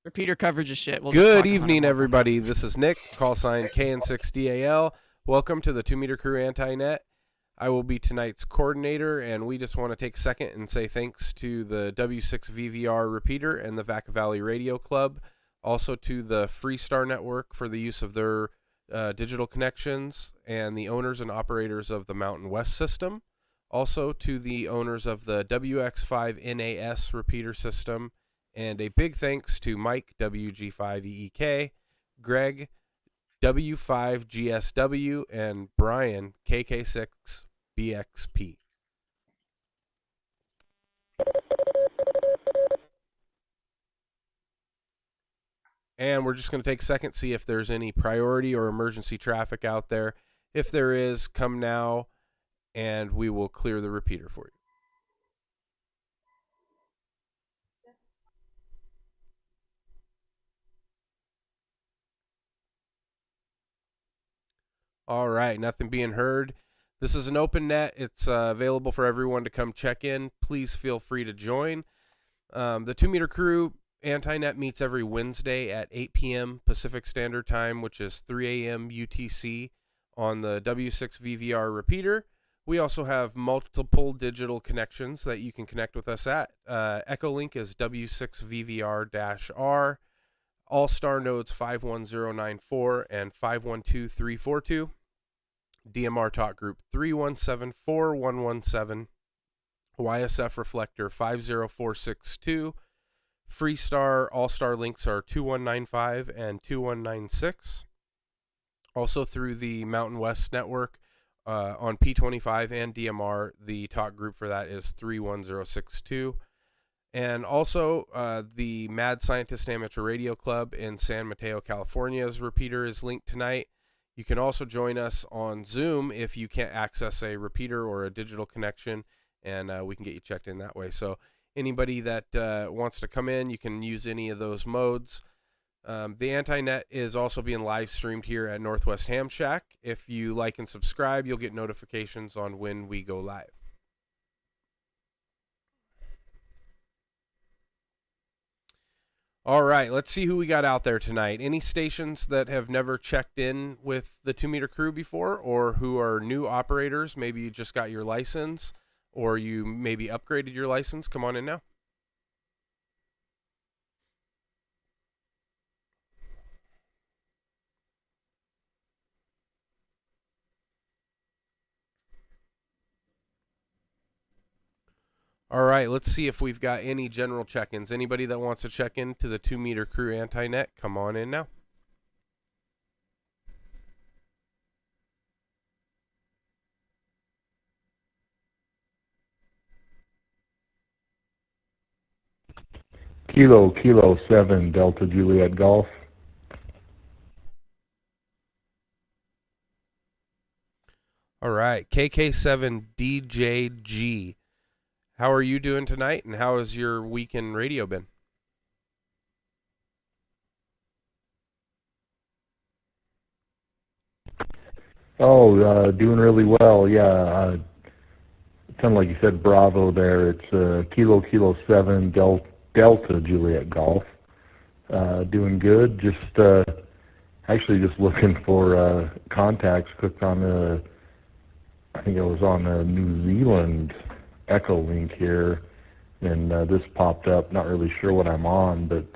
Repeater coverage is shit. Good evening, everybody. This is Nick, call sign KN6DAL. Welcome to the 2 Meter Crew Anti-Net. I will be tonight's coordinator, and we just want to take a second and say thanks to the W6VVR repeater and the Vacaville Radio Club, also to the Freestar Network for the use of their digital connections, and the owners and operators of the Mountain West system, also to the owners of the WX5NAS repeater system, and a big thanks to Mike, WG5EEK, Greg, W5GSW, and Brian, KK6BXP. And we're just going to take a second, see if there's any priority or emergency traffic out there. If there is, come now, and we will clear the repeater for you. All right, nothing being heard. This is an open net. It's available for everyone to come check in. Please feel free to join. The 2 Meter Crew Anti-Net meets every Wednesday at 8 p.m. Pacific Standard Time, which is 3 a.m. UTC on the W6VVR repeater. We also have multiple digital connections that you can connect with us at. Echolink is W6VVR-R. Allstar Nodes 51094 and 512342. DMR Talk Group 3174-117. YSF Reflector 50462. Freestar All-Star links are 2195 and 2196. Also through the Mountain West Network on P25 and DMR, the talk group for that is 31062. And also, the Mad Scientist Amateur Radio Club in San Mateo, California's repeater is linked tonight. You can also join us on Zoom if you can't access a repeater or a digital connection, and we can get you checked in that way. So anybody that wants to come in, you can use any of those modes. The Anti-Net is also being live streamed here at Northwest Ham Shack. If you like and subscribe, you'll get notifications on when we go live. All right, let's see who we got out there tonight. Any stations that have never checked in with the 2 Meter Crew before, or who are new operators? Maybe you just got your license, or you maybe upgraded your license. Come on in now. All right, let's see if we've got any general check-ins. Anybody that wants to check into the 2 Meter Crew Anti-Net, come on in now. Kilo 7 Delta Juliet Golf. All right, KK7 DJG. How are you doing tonight, and how has your week in radio been? Oh, doing really well. Yeah, kind of like you said, Bravo there. It's Kilo 7 Delta Juliet Golf. Doing good. Just actually just looking for contacts. Clicked on I think it was on New Zealand Echolink here, and this popped up. Not really sure what I'm on, but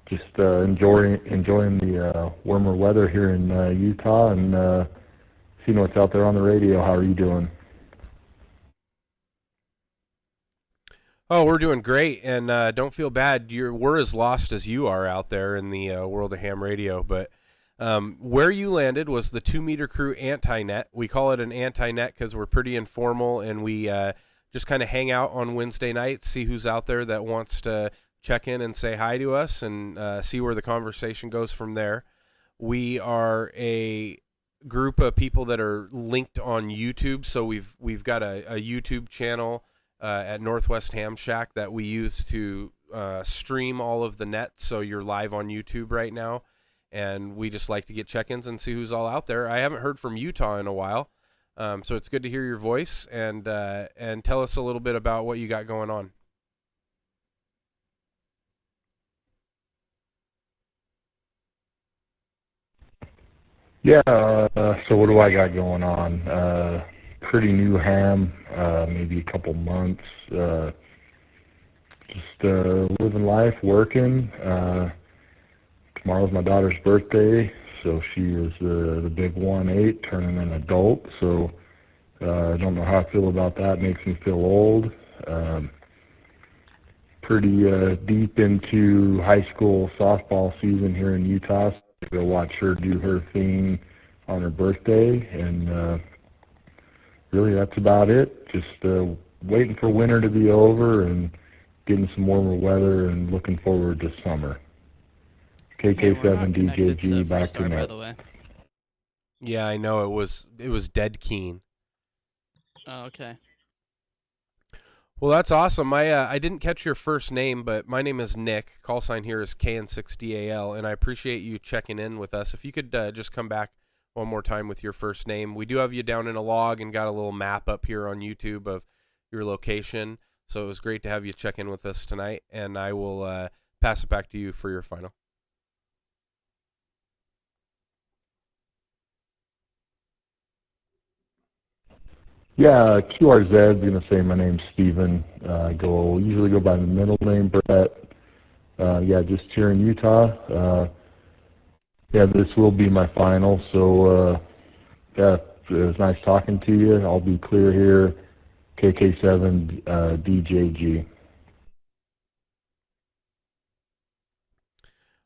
just enjoying the warmer weather here in Utah, and seeing what's out there on the radio. How are you doing? Oh, we're doing great, and don't feel bad. We're as lost as you are out there in the world of ham radio, but where you landed was the 2 Meter Crew Anti-Net. We call it an Anti-Net because we're pretty informal, and we just kind of hang out on Wednesday nights, see who's out there that wants to check in and say hi to us and see where the conversation goes from there. We are a group of people that are linked on YouTube, so we've got a YouTube channel at Northwest Ham Shack that we use to stream all of the nets, so you're live on YouTube right now, and we just like to get check-ins and see who's all out there. I haven't heard from Utah in a while, so it's good to hear your voice, and tell us a little bit about what you got going on. Yeah, so what do I got going on? Pretty new ham, maybe a couple months. Just living life, working. Tomorrow's my daughter's birthday, so she is the big 1-8, turning an adult. So I don't know how I feel about that. Makes me feel old. Pretty deep into high school softball season here in Utah. So go watch her do her thing on her birthday, and really that's about it. Just waiting for winter to be over and getting some warmer weather and looking forward to summer. KK7 DJG back to net. By the way. Yeah, I know, it was dead keen. Oh, okay. Well, that's awesome. I didn't catch your first name, but my name is Nick. Call sign here is KN6DAL, and I appreciate you checking in with us. If you could just come back one more time with your first name. We do have you down in a log and got a little map up here on YouTube of your location, so it was great to have you check in with us tonight, and I will pass it back to you for your final. Yeah, QRZ is gonna say my name's Steven. Usually go by the middle name Brett. Yeah, just here in Utah. Yeah, this will be my final. So yeah, it was nice talking to you. I'll be clear here. KK7 DJG.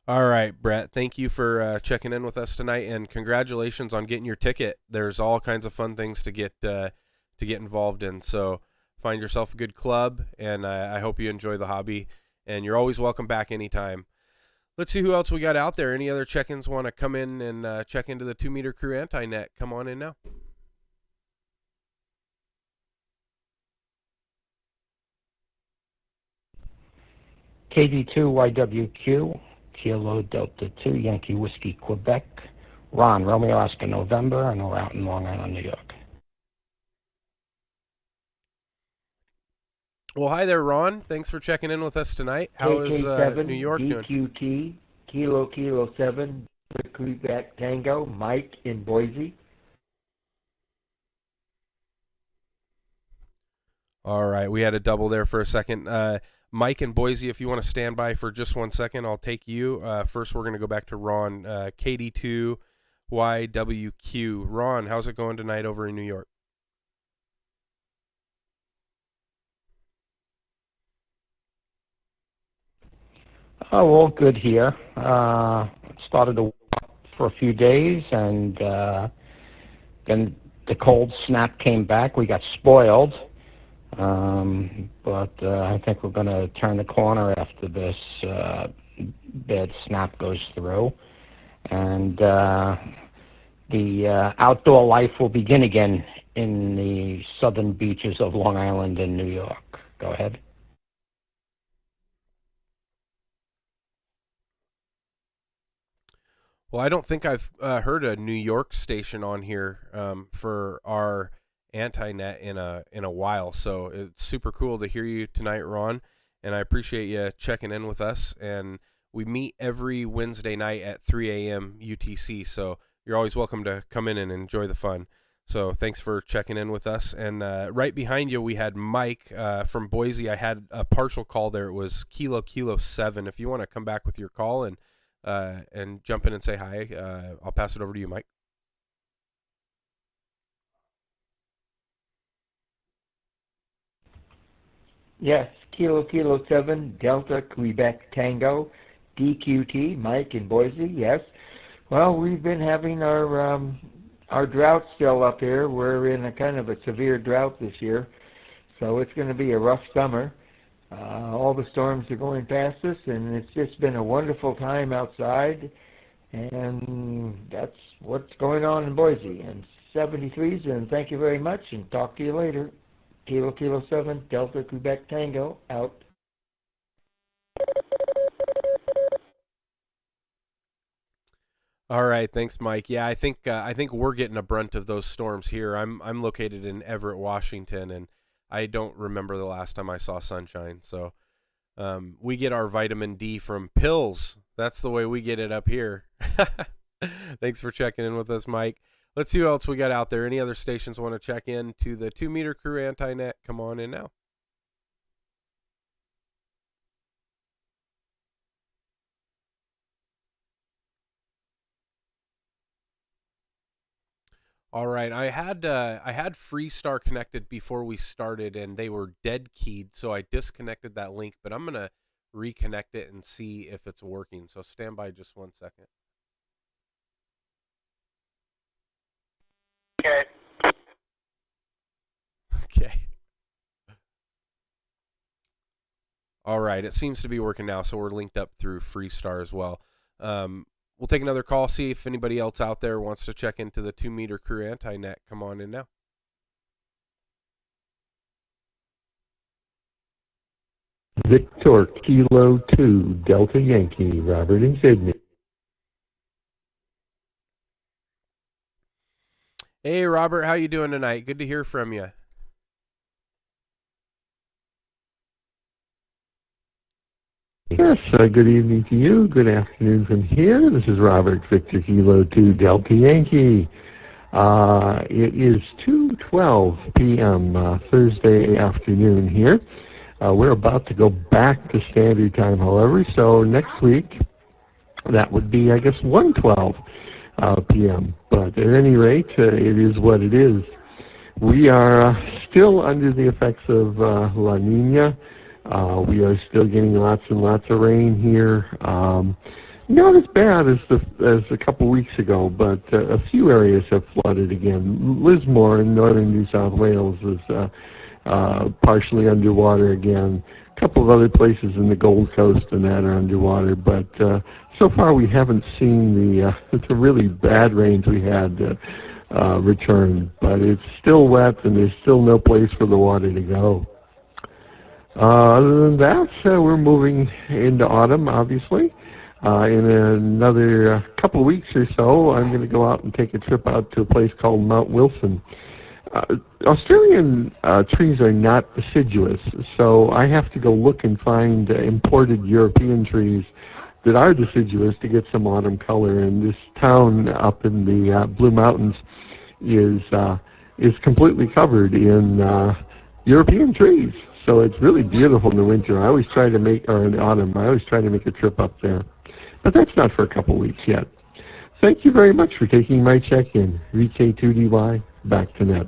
All right, Brett, thank you for checking in with us tonight, and congratulations on getting your ticket. There's all kinds of fun things to get involved in, so find yourself a good club, and I hope you enjoy the hobby, and you're always welcome back anytime. Let's see who else we got out there. Any other check-ins want to come in and check into the 2 Meter Crew Anti-Net? Come on in now. KD2YWQ, Kilo Delta 2, Yankee Whiskey, Quebec. Ron, Romeo Oscar, November, and we're out in Long Island, New York. Well, hi there, Ron. Thanks for checking in with us tonight. How is New York doing? DQT, Kilo 7, Quebec Tango, Mike in Boise. All right, we had a double there for a second. Mike in Boise, if you want to stand by for just 1 second, I'll take you. First, we're going to go back to Ron, KD2YWQ. Ron, how's it going tonight over in New York? Oh, all good here. Started to walk for a few days, and then the cold snap came back. We got spoiled, but I think we're going to turn the corner after this bad snap goes through, and the outdoor life will begin again in the southern beaches of Long Island and New York. Go ahead. Well, I don't think I've heard a New York station on here for our anti-net in a while, so it's super cool to hear you tonight, Ron, and I appreciate you checking in with us. And we meet every Wednesday night at 3 a.m. UTC, so you're always welcome to come in and enjoy the fun. So thanks for checking in with us. And right behind you, we had Mike from Boise. I had a partial call there. It was Kilo 7. If you want to come back with your call and jump in and say hi, I'll pass it over to you, Mike. Yes, Kilo 7, Delta Quebec Tango, DQT, Mike in Boise. Yes. Well, we've been having our drought still up here. We're in a kind of a severe drought this year, so it's going to be a rough summer. All the storms are going past us, and it's just been a wonderful time outside. And that's what's going on in Boise. And 73s, and thank you very much, and talk to you later. Kilo Kilo 7, Delta Quebec Tango, out. All right, thanks, Mike. Yeah, I think we're getting a brunt of those storms here. I'm located in Everett, Washington, and I don't remember the last time I saw sunshine. So we get our vitamin D from pills. That's the way we get it up here. Thanks for checking in with us, Mike. Let's see who else we got out there. Any other stations want to check in to the 2 meter crew anti-net? Come on in now. All right, I had Freestar connected before we started, and they were dead keyed, so I disconnected that link. But I'm gonna reconnect it and see if it's working. So stand by just 1 second. Okay. Okay. All right, it seems to be working now, so we're linked up through Freestar as well. We'll take another call, see if anybody else out there wants to check into the 2 meter crew anti-net. Come on in now. Victor Kilo 2, Delta Yankee, Robert in Sydney. Hey, Robert, how you doing tonight? Good to hear from you. Yes, good evening to you. Good afternoon from here. This is Robert, Victor Kilo 2, Delta Yankee. It is 2:12 p.m. Thursday afternoon here. We're about to go back to standard time, however, so next week that would be, I guess, 1:12 p.m. But at any rate, it is what it is. We are still under the effects of La Nina. We are still getting lots and lots of rain here. Not as bad as a couple weeks ago, but a few areas have flooded again. Lismore in northern New South Wales is partially underwater again. A couple of other places in the Gold Coast and that are underwater, but so far we haven't seen the really bad rains we had return. But it's still wet, and there's still no place for the water to go. Other than that, we're moving into autumn, obviously. In another couple of weeks or so, I'm going to go out and take a trip out to a place called Mount Wilson. Australian trees are not deciduous, so I have to go look and find imported European trees that are deciduous to get some autumn color. And this town up in the Blue Mountains is completely covered in European trees. So it's really beautiful in the winter. I always try to make, or in the autumn, I always try to make a trip up there. But that's not for a couple of weeks yet. Thank you very much for taking my check-in. VK2DY, back to net.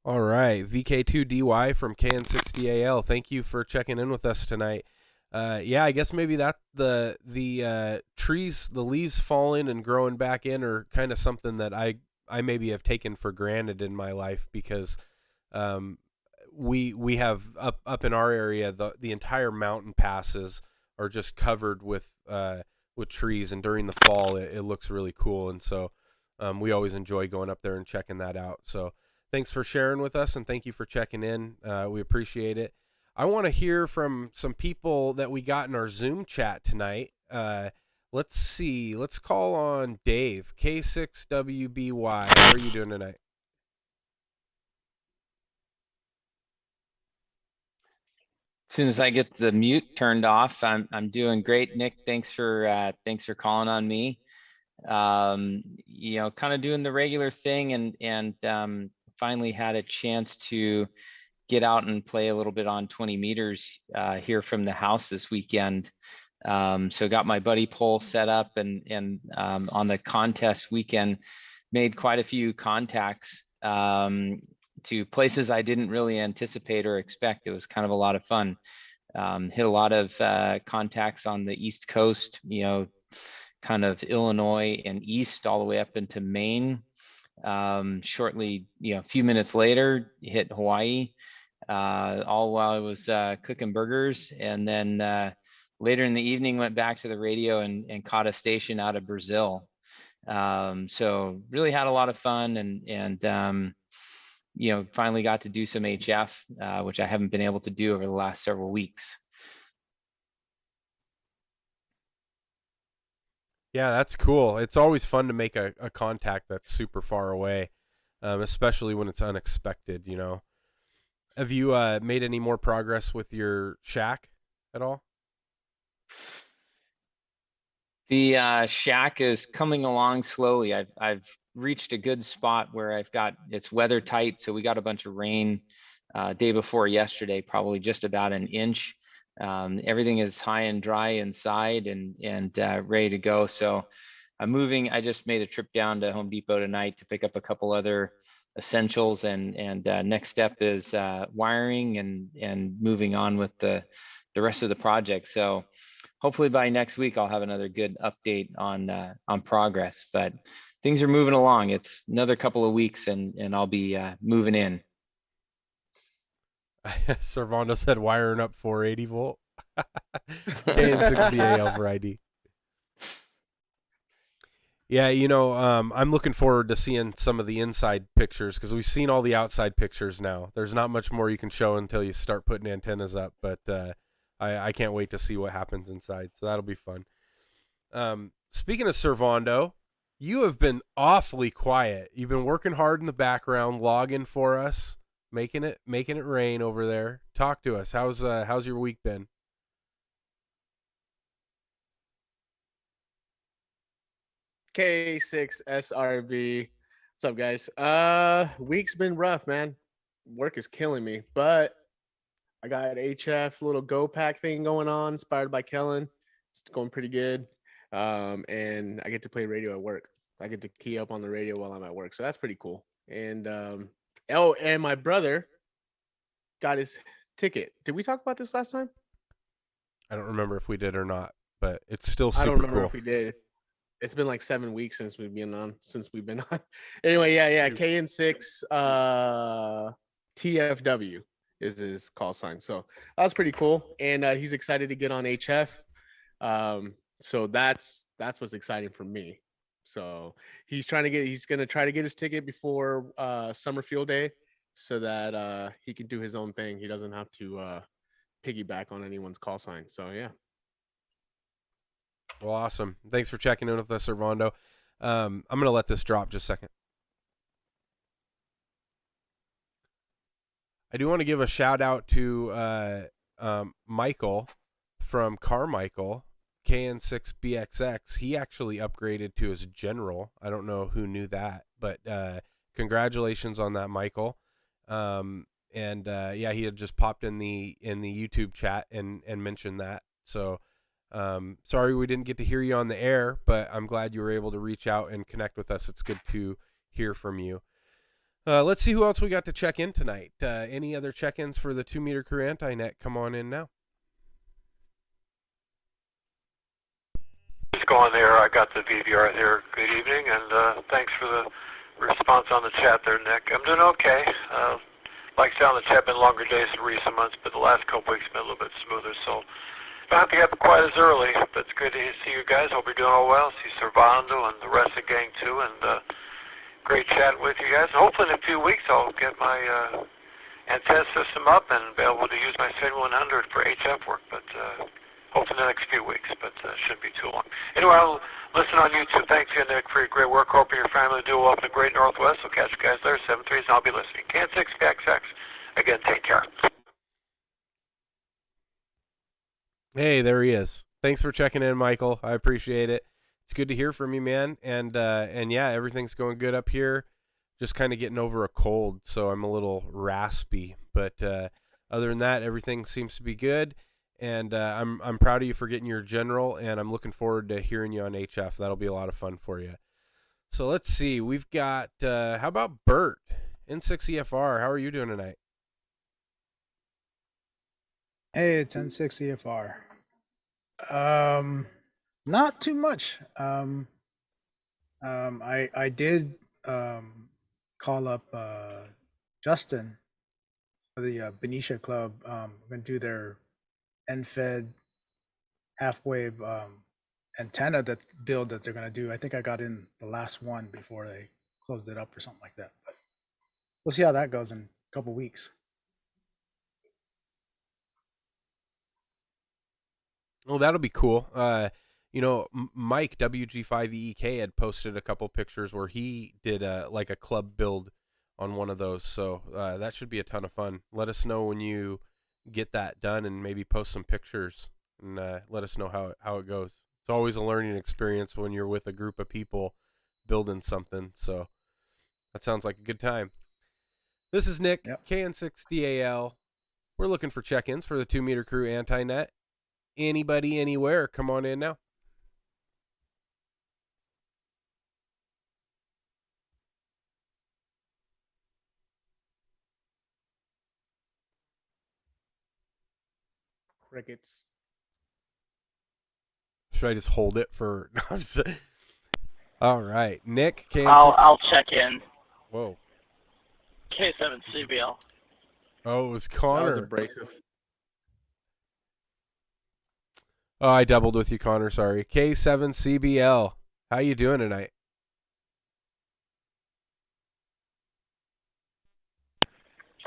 All right, VK2DY from KN60AL. Thank you for checking in with us tonight. Yeah, I guess maybe that the trees, the leaves falling and growing back in are kind of something that I maybe have taken for granted in my life, because we have up in our area the entire mountain passes are just covered with trees, and during the fall it looks really cool, and so we always enjoy going up there and checking that out. So thanks for sharing with us, and thank you for checking in. We appreciate it. I want to hear from some people that we got in our Zoom chat tonight. Let's see. Let's call on Dave, K6WBY. How are you doing tonight? As soon as I get the mute turned off, I'm doing great. Nick, thanks for calling on me. You know, kind of doing the regular thing, and finally had a chance to get out and play a little bit on 20 meters here from the house this weekend. So got my buddy pole set up, and on the contest weekend, made quite a few contacts to places I didn't really anticipate or expect. It was kind of a lot of fun. Hit a lot of contacts on the East Coast, you know, kind of Illinois and east all the way up into Maine. Shortly, you know, a few minutes later, hit Hawaii. all while I was cooking burgers. And then later in the evening, went back to the radio and caught a station out of Brazil. So really had a lot of fun and finally got to do some HF, which I haven't been able to do over the last several weeks. Yeah, that's cool. It's always fun to make a contact that's super far away, especially when it's unexpected, you know. Have you made any more progress with your shack at all? The shack is coming along slowly. I've reached a good spot where it's weather tight. So we got a bunch of rain day before yesterday, probably just about an inch. Everything is high and dry inside and ready to go. So I'm moving. I just made a trip down to Home Depot tonight to pick up a couple other essentials, and next step is wiring and moving on with the rest of the project. So hopefully by next week I'll have another good update on progress. But things are moving along. It's another couple of weeks and I'll be moving in. Servando said wiring up 480 volt. KN6BA over ID. Yeah, you know, I'm looking forward to seeing some of the inside pictures because we've seen all the outside pictures now. There's not much more you can show until you start putting antennas up, but I can't wait to see what happens inside. So that'll be fun. Speaking of Servando, you have been awfully quiet. You've been working hard in the background, logging for us, making it rain over there. Talk to us. How's your week been? K6SRB. What's up, guys? Week's been rough, man. Work is killing me, but I got HF little Go Pack thing going on, inspired by Kellen. It's going pretty good. And I get to play radio at work. I get to key up on the radio while I'm at work, so that's pretty cool. And and my brother got his ticket. Did we talk about this last time? I don't remember if we did or not, but it's still super I don't remember cool. if we did. It's been like 7 weeks since we've been on. Anyway, yeah. KN6 TFW is his call sign. So that was pretty cool. And he's excited to get on HF. So that's what's exciting for me. So he's gonna try to get his ticket before summer field day so that he can do his own thing. He doesn't have to piggyback on anyone's call sign. So yeah. Well, awesome. Thanks for checking in with us, Servando. I'm going to let this drop just a second. I do want to give a shout out to Michael from Carmichael, KN6BXX. He actually upgraded to his general. I don't know who knew that, but congratulations on that, Michael. Yeah, he had just popped in the YouTube chat and mentioned that. So sorry we didn't get to hear you on the air, but I'm glad you were able to reach out and connect with us. It's good to hear from you. Let's see who else we got to check in tonight. Any other check-ins for the 2-meter crew anti-net? Come on in now. Just going there. I got the VVR there. Good evening, and thanks for the response on the chat there, Nick. I'm doing okay. Like I said on the chat, been longer days in recent months, but the last couple weeks been a little bit smoother, so don't have to get up quite as early, but it's good to see you guys. Hope you're doing all well. See Servando and the rest of the gang too, and great chatting with you guys. And hopefully in a few weeks I'll get my antenna system up and be able to use my 7100 for HF work, but hopefully in the next few weeks, but shouldn't be too long. Anyway, I'll listen on YouTube. Thanks again, Nick, for your great work. Hoping your family do well up in the great Northwest. So catch you guys there, 7-3s, and I'll be listening. KN6BXX. Again, take care. Hey, there he is. Thanks for checking in, Michael. I appreciate it. It's good to hear from you, man. And yeah, everything's going good up here. Just kind of getting over a cold, so I'm a little raspy. But other than that, everything seems to be good. And I'm proud of you for getting your general, and I'm looking forward to hearing you on HF. That'll be a lot of fun for you. So let's see. We've got, how about Bert? N6EFR, how are you doing tonight? Hey, it's N6EFR. Not too much. I did call up Justin the Benicia Club, going to do their end-fed half-wave antenna that build that they're going to do. I think I got in the last one before they closed it up or something like that. But we'll see how that goes in a couple weeks. Well, that'll be cool. Mike WG5EEK had posted a couple pictures where he did a club build on one of those. So that should be a ton of fun. Let us know when you get that done and maybe post some pictures and let us know how it goes. It's always a learning experience when you're with a group of people building something. So that sounds like a good time. This is Nick, Yep. KN6DAL. We're looking for check-ins for the 2 Meter Crew Anti-Net. Anybody, anywhere, come on in now. Crickets. Should I just hold it for? No, I'm just... All right, Nick. I'll check in. Whoa. K7CBL. Oh, it was That Connor. was abrasive. Oh, I doubled with you, Connor. Sorry. K7CBL. How you doing tonight?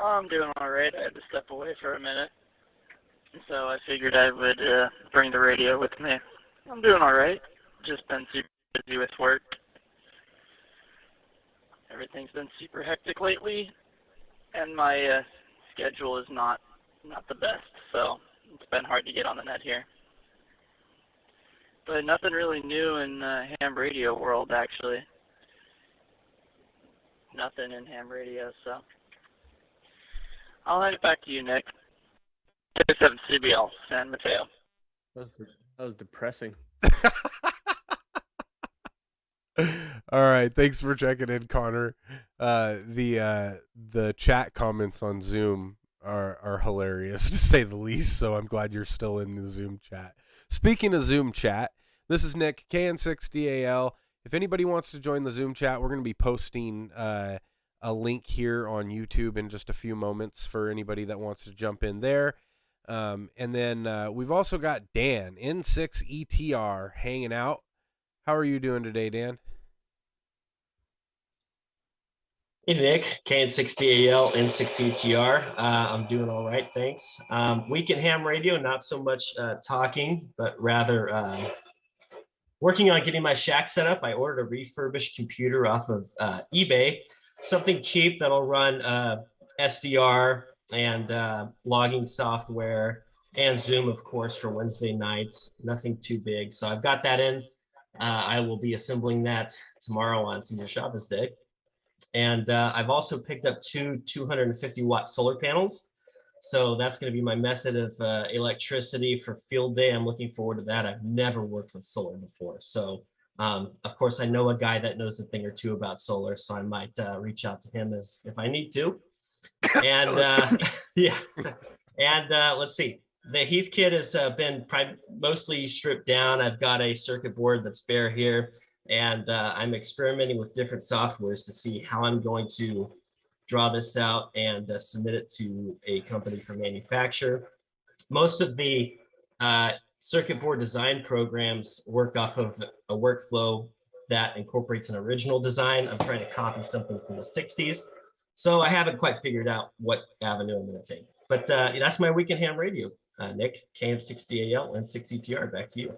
I'm doing all right. I had to step away for a minute, so I figured I would bring the radio with me. I'm doing all right. Just been super busy with work. Everything's been super hectic lately, and my schedule is not the best, so it's been hard to get on the net here. But nothing really new in ham radio world, actually. Nothing in ham radio, so I'll hand it back to you, Nick. K7CBL, San Mateo. That was depressing. All right, thanks for checking in, Connor. The chat comments on Zoom are hilarious, to say the least, so I'm glad you're still in the Zoom chat. Speaking of Zoom chat, this is Nick, KN6DAL. If anybody wants to join the Zoom chat, we're going to be posting a link here on YouTube in just a few moments for anybody that wants to jump in there. And then we've also got Dan, N6ETR, hanging out. How are you doing today, Dan? Hey, Nick, KN6DAL, N6ETR. I'm doing all right, thanks. Weekend ham radio, not so much talking, but rather working on getting my shack set up. I ordered a refurbished computer off of eBay, something cheap that'll run SDR and logging software and Zoom, of course, for Wednesday nights. Nothing too big. So I've got that in. I will be assembling that tomorrow on Caesar Chavez Day. And I've also picked up two 250-watt solar panels. So that's going to be my method of electricity for field day. I'm looking forward to that. I've never worked with solar before. So, of course, I know a guy that knows a thing or two about solar, so I might reach out to him if I need to. And yeah, and let's see. The Heath kit has been mostly stripped down. I've got a circuit board that's bare here. And I'm experimenting with different softwares to see how I'm going to draw this out and submit it to a company for manufacture. Most of the circuit board design programs work off of a workflow that incorporates an original design. I'm trying to copy something from the 60s. So I haven't quite figured out what avenue I'm going to take. But that's my weekend ham radio. Nick, KN6DAL and N6ETR, back to you.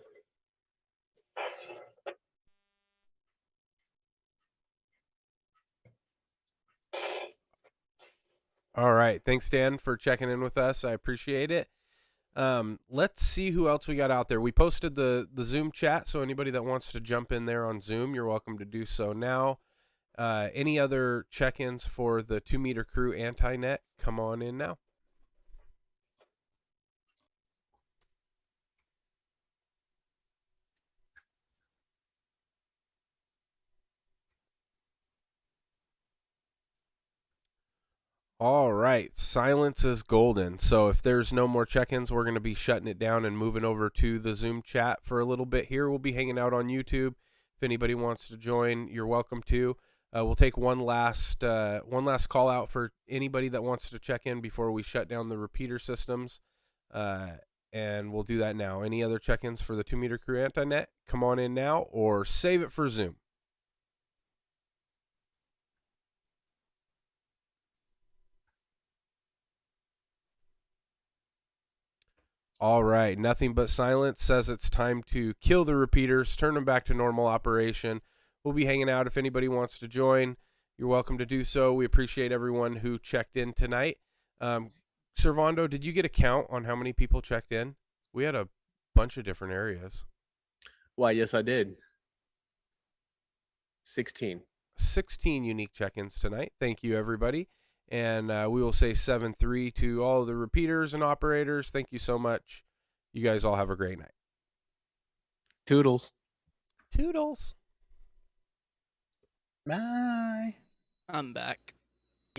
All right. Thanks, Dan, for checking in with us. I appreciate it. Let's see who else we got out there. We posted the Zoom chat, so anybody that wants to jump in there on Zoom, you're welcome to do so now. Any other check-ins for the 2 Meter Crew Anti-Net? Come on in now. All right, silence is golden. So if there's no more check-ins, we're going to be shutting it down and moving over to the Zoom chat for a little bit here. We'll be hanging out on YouTube. If anybody wants to join, you're welcome to. We'll take one last call out for anybody that wants to check in before we shut down the repeater systems. And we'll do that now. Any other check-ins for the 2 meter crew anti-net? Come on in now or save it for Zoom. All right, nothing but silence says it's time to kill the repeaters, turn them back to normal operation. We'll be hanging out. If anybody wants to join, you're welcome to do so. We appreciate everyone who checked in tonight. Servando, did you get a count on how many people checked in? We had a bunch of different areas. Why, yes, I did. 16 unique check-ins tonight. Thank you, everybody. And we will say 7-3 to all of the repeaters and operators. Thank you so much. You guys all have a great night. Toodles. Bye. I'm back.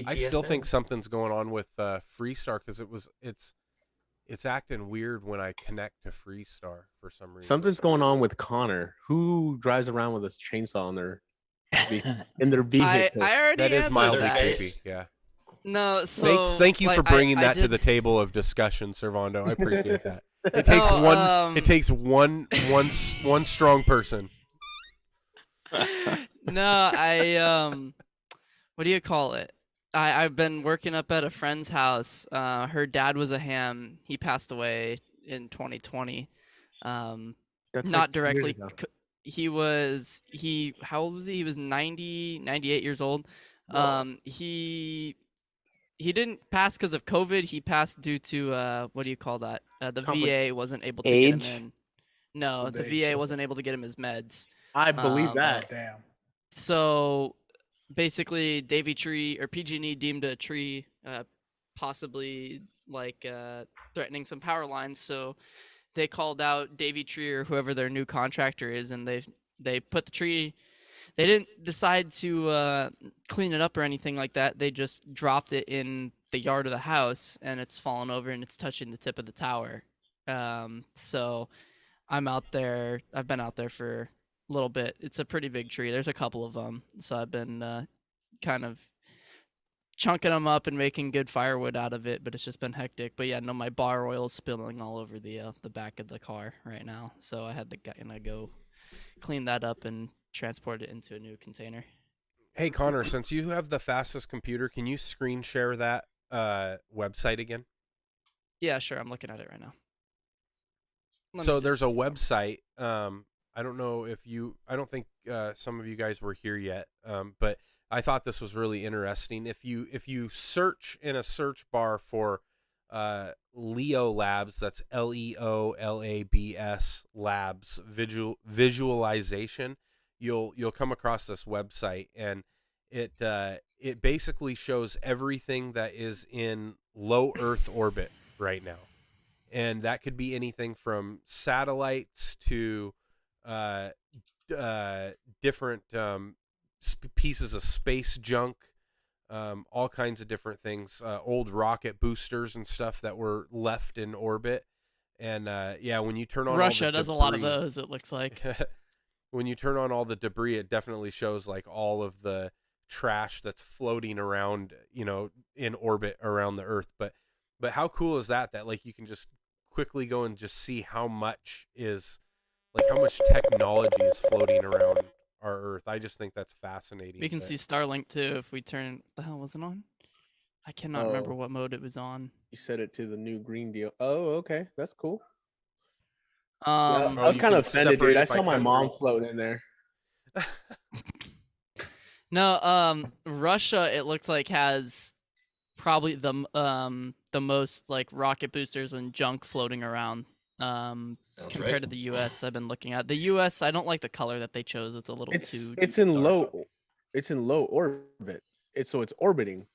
I still think something's going on with Freestar because it's acting weird when I connect to Freestar for some reason. Something's going on with Connor. Who drives around with a chainsaw in their vehicle? I already that is answered mildly that. creepy. Yeah. No, so thank you for bringing that to the table of discussion, Servando. I appreciate that. It takes It takes one strong person. No, what do you call it? I've been working up at a friend's house. Her dad was a ham. He passed away in 2020. That's not like directly. years ago. How old was he? He was 98 years old. He didn't pass because of COVID. He passed due to what do you call that? The VA wasn't able to get him in. No, the VA wasn't able to get him his meds. I believe that. Damn. So basically, Davy Tree or PG&E deemed a tree possibly like threatening some power lines. So they called out Davy Tree or whoever their new contractor is, and they put the tree. They didn't decide to clean it up or anything like that. They just dropped it in the yard of the house, and it's fallen over and it's touching the tip of the tower. So I'm out there. I've been out there for a little bit. It's a pretty big tree. There's a couple of them. So I've been kind of chunking them up and making good firewood out of it, but it's just been hectic. But yeah, no, my bar oil is spilling all over the back of the car right now. So I had to go clean that up and transport it into a new container. Hey, Connor, since you have the fastest computer, can you screen share that website again? Yeah, sure. I'm looking at it right now. So there's a website. I don't know if I don't think some of you guys were here yet, but I thought this was really interesting. If you search in a search bar for Leo Labs, that's LEOLABS Labs visualization, you'll come across this website, and it basically shows everything that is in low Earth orbit right now, and that could be anything from satellites to different pieces of space junk, all kinds of different things, old rocket boosters and stuff that were left in orbit. And yeah, when you turn on Russia does a lot of those, it looks like. When you turn on all the debris, it definitely shows like all of the trash that's floating around, in orbit around the Earth. But how cool is that like you can just quickly go and just see how much technology is floating around our Earth. I just think that's fascinating. We can see Starlink too if we turn. What the hell was it on? I cannot remember what mode it was on. You set it to the new green deal. Oh, okay, that's cool. I was kind of offended, dude. I saw my mom floating in there. No, Russia, it looks like, has probably the most like rocket boosters and junk floating around compared to the U.S. I've been looking at the U.S. I don't like the color that they chose. It's a little too. It's in low orbit. It's orbiting.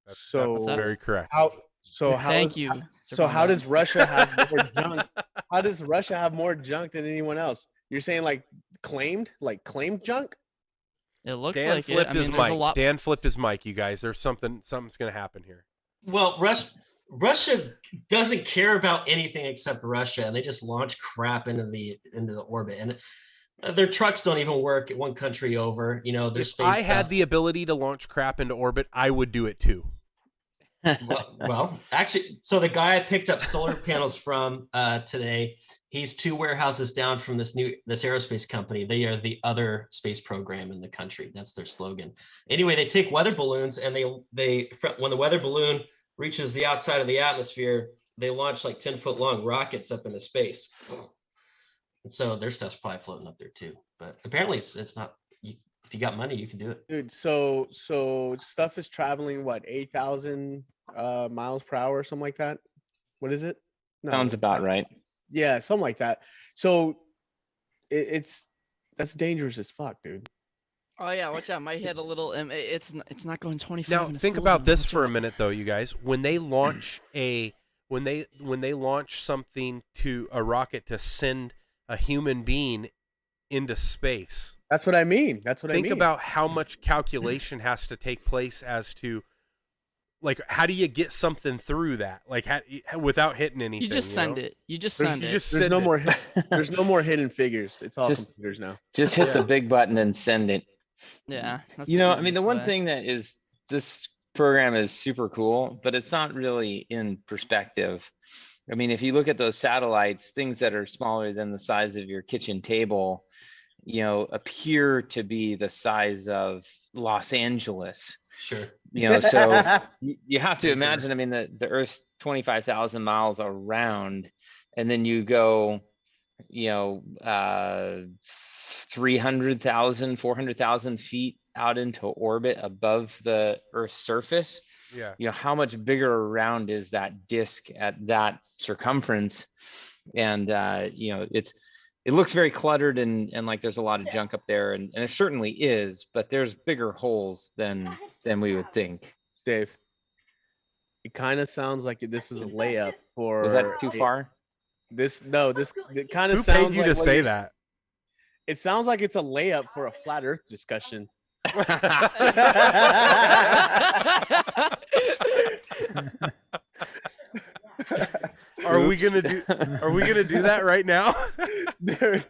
That's very correct. Thank you. So how does Russia have more junk? How does Russia have more junk than anyone else? You're saying like claimed junk? It looks Dan like flipped it. his mic. Dan flipped his mic. You guys, there's something's going to happen here. Well, Russia doesn't care about anything except Russia, and they just launch crap into the orbit. And Their trucks don't even work at one country over. You know, their If space I stuff. had the ability to launch crap into orbit, I would do it too. Well, actually, so the guy I picked up solar panels from today, he's 2 warehouses down from this aerospace company. They are the other space program in the country. That's their slogan. Anyway, they take weather balloons and they when the weather balloon reaches the outside of the atmosphere, they launch like 10-foot long rockets up into space. And so their stuff's probably floating up there too. But apparently it's not. If you got money, you can do it. Dude, so stuff is traveling what, 8,000 miles per hour or something like that? What is it? No. Sounds about right. Yeah, something like that. So that's dangerous as fuck, dude. Oh yeah, watch out! Might hit a little. It's not going 25. Now in a think school about zone, this watch for a out. minute, though, you guys. When they launch when they launch something to a rocket to send a human being into space. That's what I mean. That's what I mean. Think about how much calculation has to take place as to, like, how do you get something through that, like, without hitting anything? You just send it. You just send it. There's no more. There's no more hidden figures. It's all computers now. Just hit the big button and send it. Yeah. That's You the know, I mean, easiest the one way. thing that is this program is super cool, but it's not really in perspective. I mean, if you look at those satellites, things that are smaller than the size of your kitchen table, you know, appear to be the size of Los Angeles. Sure. You know, so you have to imagine, I mean, the Earth's 25,000 miles around, and then you go, you know, 300,000, 400,000 feet out into orbit above the Earth's surface. Yeah. You know, how much bigger around is that disk at that circumference? And, you know, it looks very cluttered and like there's a lot of junk up there, and it certainly is, but there's bigger holes than we would think. Dave, it kind of sounds like this is a layup for. Was that too far? This it kind of Who sounds paid you like to what say you're- that? It sounds like it's a layup for a flat Earth discussion. Are we gonna do that right now? Dude,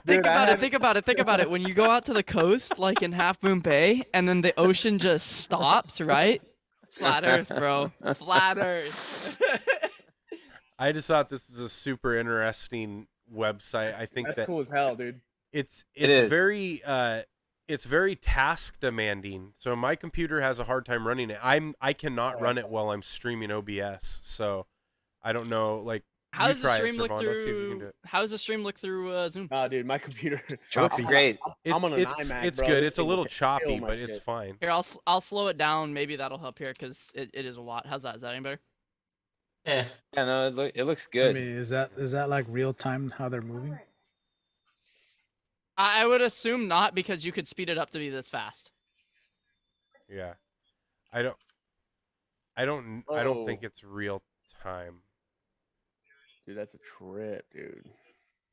Think about it. When you go out to the coast, like in Half Moon Bay, and then the ocean just stops, right? Flat Earth, bro. Flat Earth. I just thought this is a super interesting website. I think that's that cool as hell, dude. it's is. very task demanding. So my computer has a hard time running it. I cannot run it while I'm streaming OBS. So I don't know, like, How you does the try it, stream look Servando, see if you can do through? it. How does the stream look through Zoom? Oh, dude, my computer. Looks great. I'm on an It's iMac, it's bro. good. This It's a thing little can choppy, kill my but it's shit. fine. Here, I'll slow it down. Maybe that'll help here because it is a lot. How's that? Is that any better? Eh. Yeah, no, it looks I good. mean, is that like real time how they're moving? I would assume not, because you could speed it up to be this fast. Yeah. I don't Oh. think it's real time. Dude, that's a trip, dude.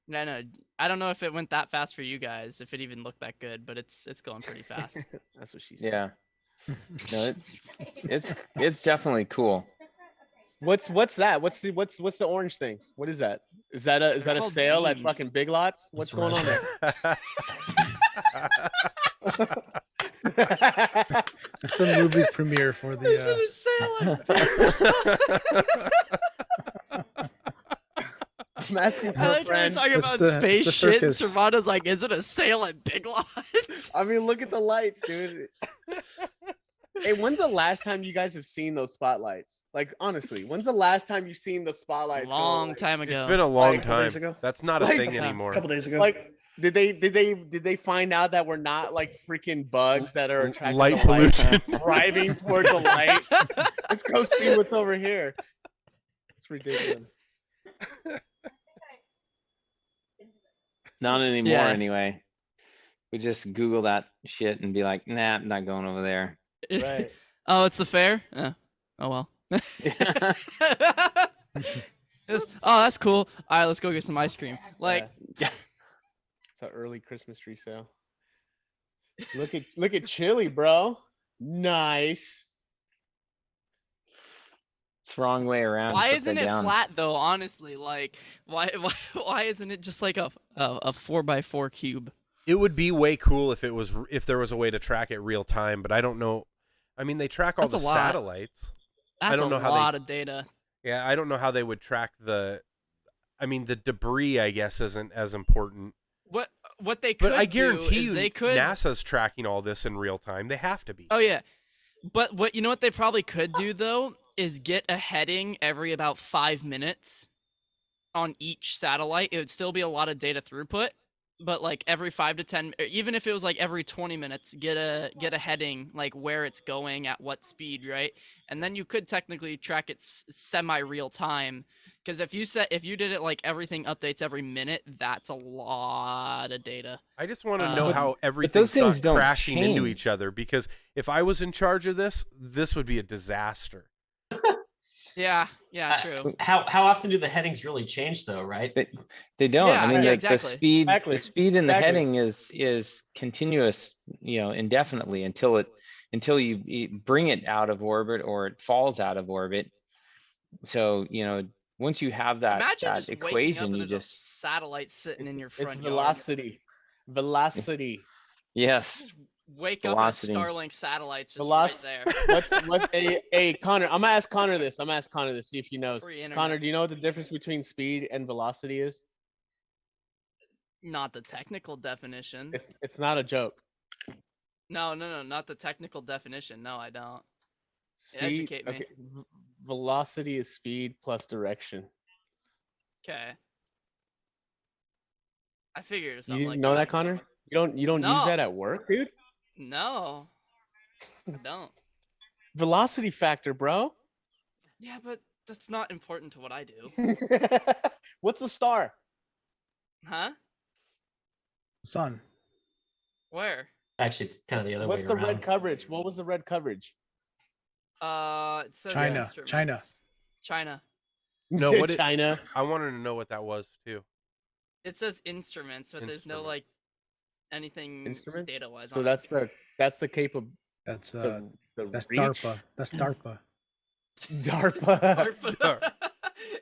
No, I don't know if it went that fast for you guys, if it even looked that good, but it's going pretty fast. That's what she said. Yeah. No, it's definitely cool. What's that? What's the orange things? What is that? Is that a called sale at beans. fucking Big Lots? What's going on there? It's a movie premiere for the. I'm asking for I a like when we're friend. talking It's about the space shit. And circus. Servando's like, is it a sale at Big Lots? I mean, look at the lights, dude. Hey, when's the last time you guys have seen those spotlights? Like, honestly, when's the last time you've seen the spotlights? Long time ago. It's been a long Like, time. days ago. That's not a Like, thing yeah. anymore. A couple days ago. Like, did they find out that we're not like freaking bugs that are attracted Light to light, pollution. driving towards the light? Let's go see what's over here. It's ridiculous. Not anymore, Yeah. anyway. We just Google that shit and be like, nah, I'm not going over there. Right. Oh, it's the fair? Oh well. Oh, that's cool. All right, let's go get some ice cream. Like, Yeah. It's an early Christmas tree sale. Look at Chili, bro. Nice. It's the wrong way around. Why it's isn't upside it down. flat though? Honestly, like why isn't it just like a 4x4 cube? It would be way cool if there was a way to track it real time, but I don't know. I mean, they track all That's the a lot. satellites. That's don't know a how lot of data. Yeah, I don't know how they would track the debris, I guess, isn't as important. What they could But I do guarantee is you they could. NASA's tracking all this in real time. They have to be. Oh yeah, but what they probably could do though is get a heading every about 5 minutes on each satellite. It would still be a lot of data throughput, but like every 5 to 10, or even if it was like every 20 minutes, get a heading like where it's going at what speed, right? And then you could technically track it semi real time. Because if you did it like everything updates every minute, that's a lot of data. I just want to know how those everything's things not don't crashing into change. each other. Because if I was in charge of this would be a disaster. Yeah, true. How often do the headings really change though, right? They don't. Yeah, I mean, yeah, the exactly. speed, Exactly. the speed in the Exactly. heading is continuous, indefinitely until you bring it out of orbit or it falls out of orbit. So, once you have that Imagine just waking up equation, and you there's just a satellite sitting in your front It's yard. velocity. yes. Just wake Velocity. up and a Starlink satellite's just Veloc- right there. Let's hey Connor, I'm gonna ask Connor this. See if he knows. Free internet. Connor, do you know what the difference between speed and velocity is? Not the technical definition. It's not a joke. No, not the technical definition. No, I don't. Speed, Educate me. okay, velocity is speed plus direction. Okay. I figured You something didn't like know that. that, Connor? You don't use No. that at work, dude? No, I don't. Velocity factor, bro. Yeah, but that's not important to what I do. What's the star? Huh? Sun. Where? Actually, it's kind of the other What's way the around. red coverage? What was the red coverage? It says China. instruments. China. No, You what said it- China. I wanted to know what that was too. It says instruments, but there's no Instrument. like anything Instruments. data wise. So that's the capable. That's The that's reach? DARPA. That's DARPA. DARPA.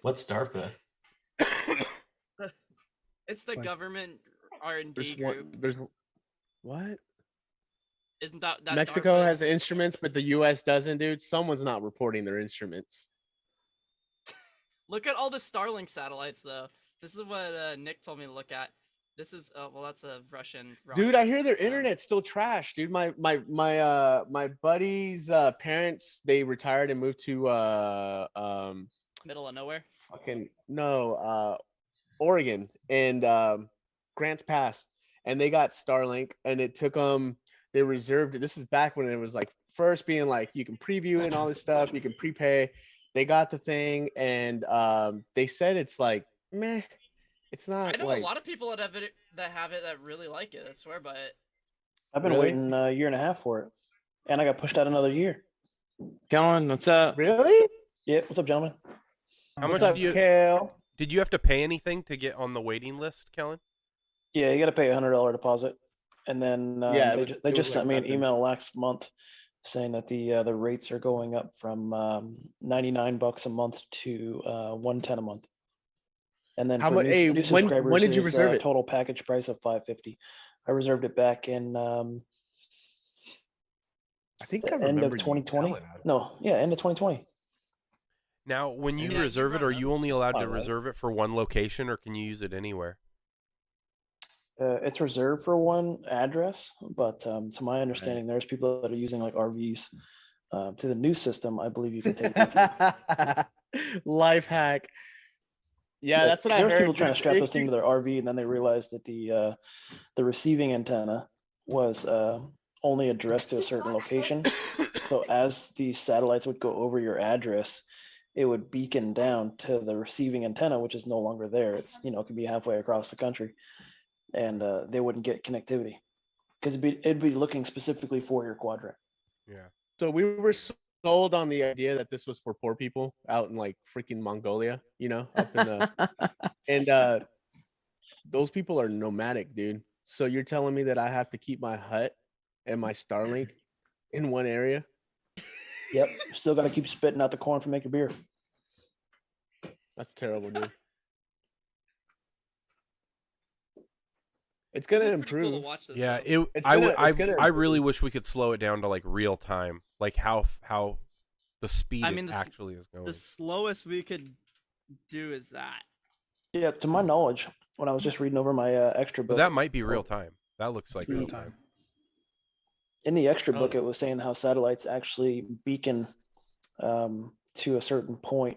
What's DARPA? It's the What? government R&D There's group. one. There's what? Isn't that Mexico DARPA has is- instruments, but the U.S. doesn't, dude. Someone's not reporting their instruments. Look at all the Starlink satellites, though. This is what Nick told me to look at. This is well, that's a Russian. Dude, rocket. I hear their internet's still trash, dude. My buddy's parents, they retired and moved to Middle of nowhere. Oregon and Grants Pass, and they got Starlink, and it took them. They reserved it. This is back when it was like first being like you can preview it and all this stuff. You can prepay. They got the thing, and they said it's like meh. It's not. I know like, a lot of people that have it that really like it. I swear by it. I've been Really? waiting a year and a half for it, and I got pushed out another year. Kellen, what's up? Really? Yeah, what's up, gentlemen? How What's much up, do you Kale? did you have to pay anything to get on the waiting list, Kellen? Yeah, you got to pay $100 deposit, and then Yeah, it they was- just, they it was just sent like me an nothing. email last month saying that the rates are going up from $99 a month to $110 a month. And then How for mu- new, hey, new when subscribers, did you is, reserve it? total package price of $550. I reserved it back in I think the I end remember of you 2020. telling us. No, yeah, end of 2020. Now, when you Yeah, you reserve it, brought are it up. you only allowed to Alright. reserve it for one location, or can you use it anywhere? It's reserved for one address, but to my understanding, there's people that are using like RVs. To the new system, I believe you can take with you. Life hack. Yeah, Like, that's what I there's heard. people trying to strap If this thing you- to their RV, and then they realized that the receiving antenna was only addressed to a certain location. So as these satellites would go over your address, it would beacon down to the receiving antenna, which is no longer there. It's it could be halfway across the country, and they wouldn't get connectivity because it'd be looking specifically for your quadrant. Yeah. So we were sold on the idea that this was for poor people out in like freaking Mongolia, up in the and those people are nomadic, dude. So you're telling me that I have to keep my hut and my Starlink in one area? Yep, still got to keep spitting out the corn for making beer. That's terrible, dude. It's gonna It's pretty cool improve. to watch this. Yeah, though. I really wish we could slow it down to like real time, like how the speed it actually is going. The slowest we could do is that. Yeah, to my knowledge, when I was just reading over my extra book, But that might be real time. That looks like real time. in the extra book, it was saying how satellites actually beacon to a certain point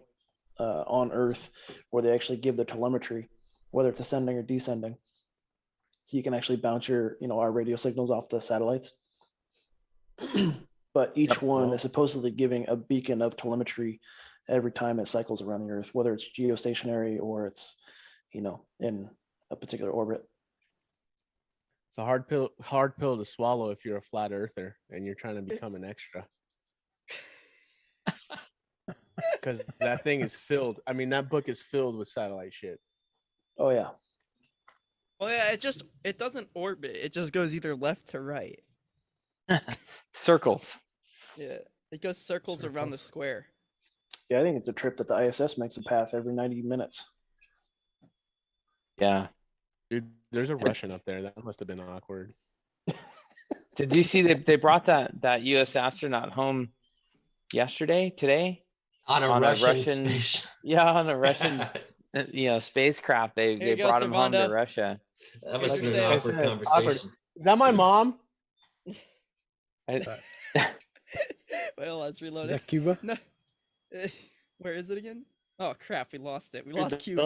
on Earth where they actually give the telemetry, whether it's ascending or descending. So you can actually bounce our radio signals off the satellites. But each one is supposedly giving a beacon of telemetry every time it cycles around the Earth, whether it's geostationary or it's, in a particular orbit. It's a hard pill to swallow if you're a flat earther and you're trying to become an extra. Because that thing is filled. I mean, that book is filled with satellite shit. Oh yeah. Well, yeah, it doesn't orbit. It just goes either left to right. Circles. Yeah, it goes circles around the square. Yeah, I think it's a trip that the ISS makes a path every 90 minutes. Yeah. Dude, there's a Russian up there. That must have been awkward. Did you see they brought that U.S. astronaut home today? On a Russian space. Yeah, on a Russian spacecraft. They brought him home to Russia. That must have been an awkward conversation. Is that my mom? Well, let's reload Is that Cuba? No. Where is it again? Oh crap, we lost it. We Dude, lost Cuba.